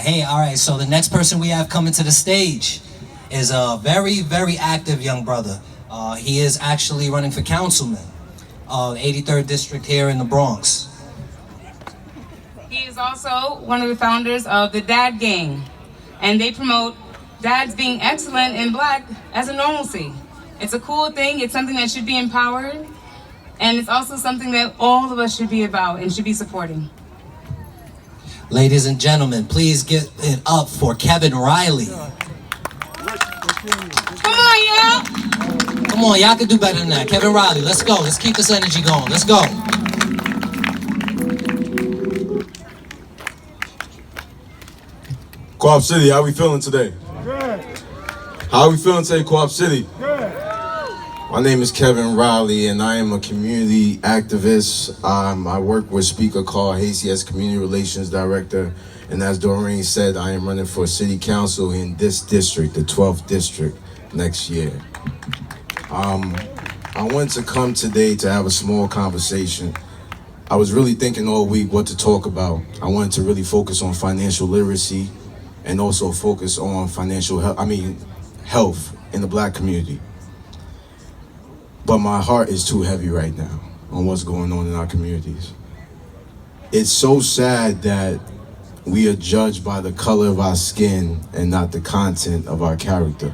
Hey, all right, so the next person we have coming to the stage is a very, very active young brother. He is actually running for councilman, 83rd District here in the Bronx. He is also one of the founders of the Dad Gang, and they promote dads being excellent and black as a normalcy. It's a cool thing, it's something that should be empowered, and it's also something that all of us should be about and should be supporting. Ladies and gentlemen, please give it up for Kevin Riley. Come on, y'all! Come on, y'all can do better than that. Kevin Riley, let's go. Let's keep this energy going. Let's go. Co-op City, how we feeling today? Good. How are we feeling today, Co-op City? Good. My name is Kevin Riley, and I am a community activist. I work with Speaker Carl Hasty as Community Relations Director, and as Doreen said, I am running for City Council in this district, the 12th District, next year. I wanted to come today to have a small conversation. I was really thinking all week what to talk about. I wanted to really focus on financial literacy and also focus on health in the black community. But my heart is too heavy right now on what's going on in our communities. It's so sad that we are judged by the color of our skin and not the content of our character.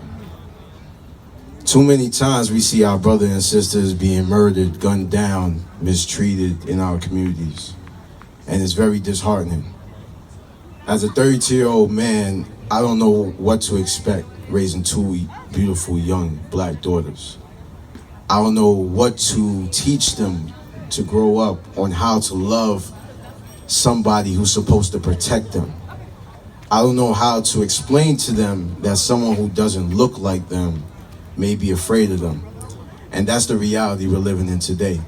Too many times we see our brothers and sisters being murdered, gunned down, mistreated in our communities. And it's very disheartening. As a 32-year-old man, I don't know what to expect raising two beautiful young black daughters. I don't know what to teach them to grow up on how to love somebody who's supposed to protect them. I don't know how to explain to them that someone who doesn't look like them may be afraid of them. And that's the reality we're living in today.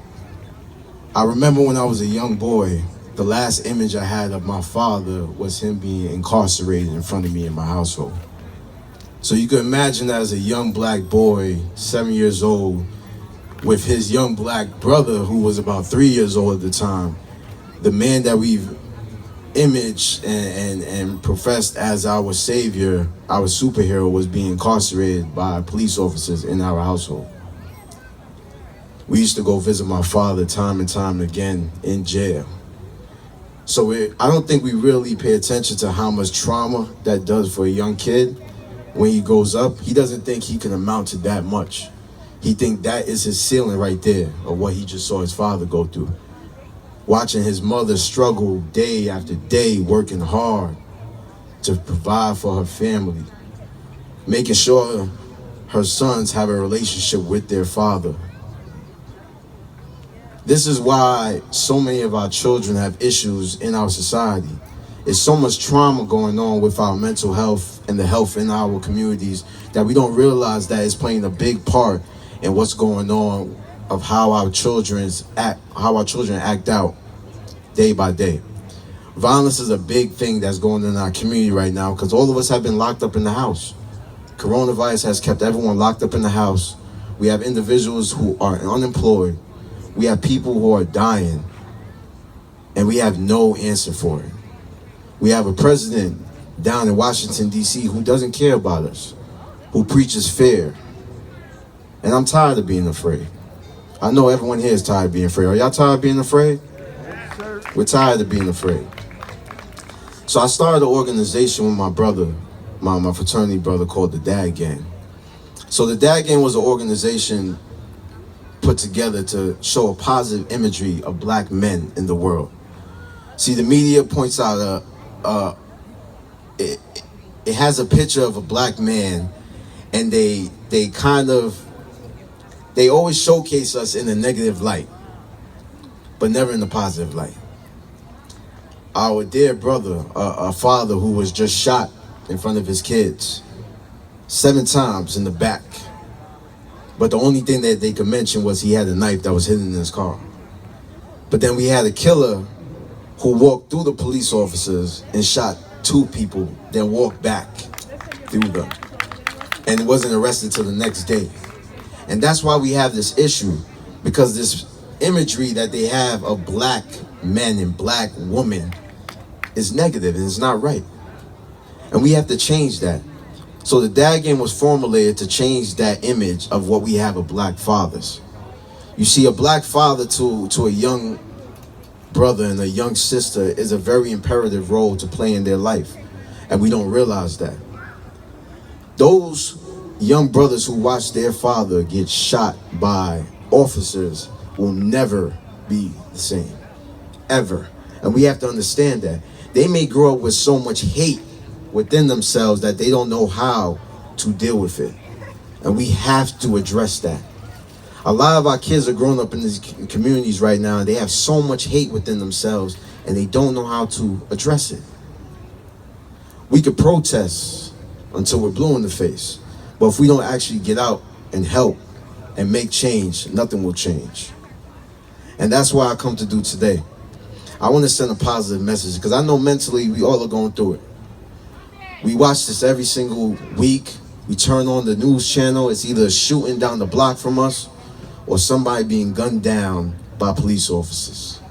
I remember when I was a young boy, the last image I had of my father was him being incarcerated in front of me in my household. So you can imagine that as a young black boy, 7 years old, with his young black brother who was about 3 years old at the time, the man that we've imaged and professed as our savior, our superhero, was being incarcerated by police officers in our household. We used to go visit my father time and time again in jail. So I don't think we really pay attention to how much trauma that does for a young kid. When he grows up, he doesn't think he can amount to that much. He thinks that is his ceiling right there of what he just saw his father go through. Watching his mother struggle day after day, working hard to provide for her family, making sure her sons have a relationship with their father. This is why so many of our children have issues in our society. There's so much trauma going on with our mental health and the health in our communities that we don't realize that it's playing a big part in what's going on of how our children act out day by day. Violence is a big thing that's going on in our community right now because all of us have been locked up in the house. Coronavirus has kept everyone locked up in the house. We have individuals who are unemployed. We have people who are dying, and we have no answer for it. We have a president down in Washington, D.C. who doesn't care about us, who preaches fear. And I'm tired of being afraid. I know everyone here is tired of being afraid. Are y'all tired of being afraid? We're tired of being afraid. So I started an organization with my brother, my fraternity brother, called the Dad Gang. So the Dad Gang was an organization put together to show a positive imagery of black men in the world. See, the media points out it has a picture of a black man, and they always showcase us in a negative light, but never in a positive light. Our dear brother, a father who was just shot in front of his kids 7 times in the back. But the only thing that they could mention was he had a knife that was hidden in his car. But then we had a killer who walked through the police officers and shot 2 people, then walked back through them and wasn't arrested till the next day. And that's why we have this issue, because this imagery that they have of black men and black women is negative and it's not right. And we have to change that. So the Dad Game was formulated to change that image of what we have of black fathers. You see, a black father to a young brother and a young sister is a very imperative role to play in their life. And we don't realize that. Those young brothers who watch their father get shot by officers will never be the same, ever. And we have to understand that. They may grow up with so much hate within themselves that they don't know how to deal with it. And we have to address that. A lot of our kids are growing up in these communities right now, and they have so much hate within themselves, and they don't know how to address it. We could protest until we're blue in the face, but if we don't actually get out and help and make change, nothing will change. And that's what I come to do today. I want to send a positive message, because I know mentally we all are going through it. We watch this every single week. We turn on the news channel. It's either a shooting down the block from us or somebody being gunned down by police officers.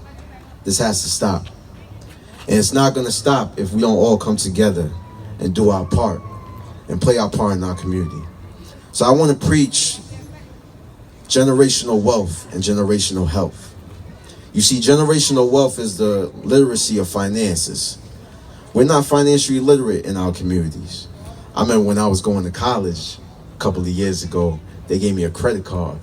This has to stop. And it's not going to stop if we don't all come together and do our part and play our part in our community. So I want to preach generational wealth and generational health. You see, generational wealth is the literacy of finances. We're not financially literate in our communities. I remember when I was going to college a couple of years ago, they gave me a credit card.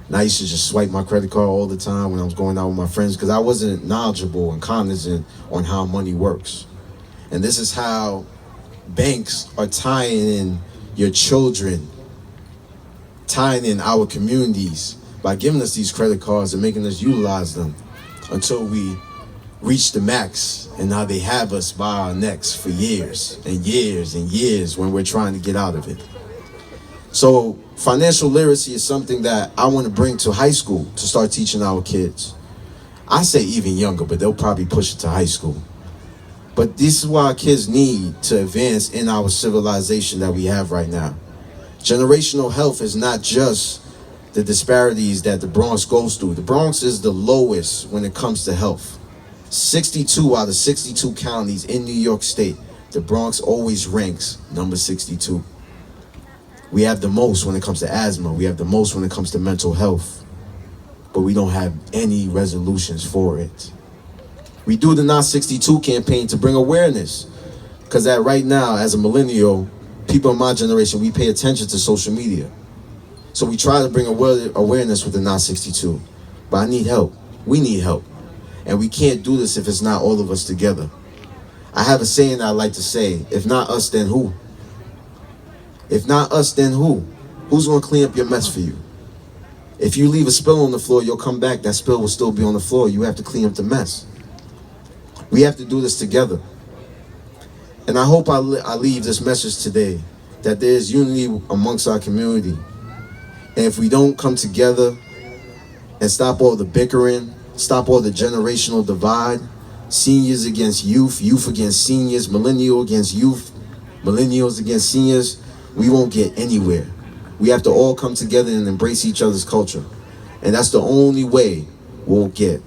And I used to just swipe my credit card all the time when I was going out with my friends, because I wasn't knowledgeable and cognizant on how money works. And this is how banks are tying in your children, tying in our communities by giving us these credit cards and making us utilize them until we reach the max. And now they have us by our necks for years and years and years when we're trying to get out of it. So financial literacy is something that I want to bring to high school to start teaching our kids. I say even younger, but they'll probably push it to high school. But this is what our kids need to advance in our civilization that we have right now. Generational health is not just the disparities that the Bronx goes through. The Bronx is the lowest when it comes to health. 62 out of 62 counties in New York State, the Bronx always ranks number 62. We have the most when it comes to asthma. We have the most when it comes to mental health. But we don't have any resolutions for it. We do the Not 62 campaign to bring awareness. Because right now, as a millennial, people in my generation, we pay attention to social media. So we try to bring awareness with the Not 62. But I need help. We need help. And we can't do this if it's not all of us together. I have a saying I like to say, if not us, then who? If not us, then who? Who's going to clean up your mess for you? If you leave a spill on the floor, you'll come back. That spill will still be on the floor. You have to clean up the mess. We have to do this together. And I hope I leave this message today, that there is unity amongst our community. And if we don't come together and stop all the bickering, stop all the generational divide, seniors against youth, youth against seniors, millennial against youth, millennials against seniors, we won't get anywhere. We have to all come together and embrace each other's culture. And that's the only way we'll get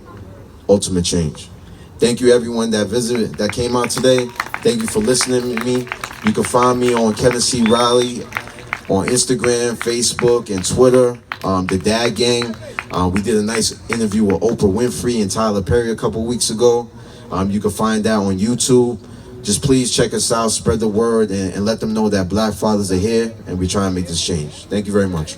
ultimate change. Thank you everyone that visited, that came out today. Thank you for listening to me. You can find me on Kevin C. Riley on Instagram, Facebook, and Twitter. The Dad Gang. We did a nice interview with Oprah Winfrey and Tyler Perry a couple weeks ago. You can find that on YouTube. Just please check us out, spread the word, and let them know that black fathers are here, and we try and make this change. Thank you very much.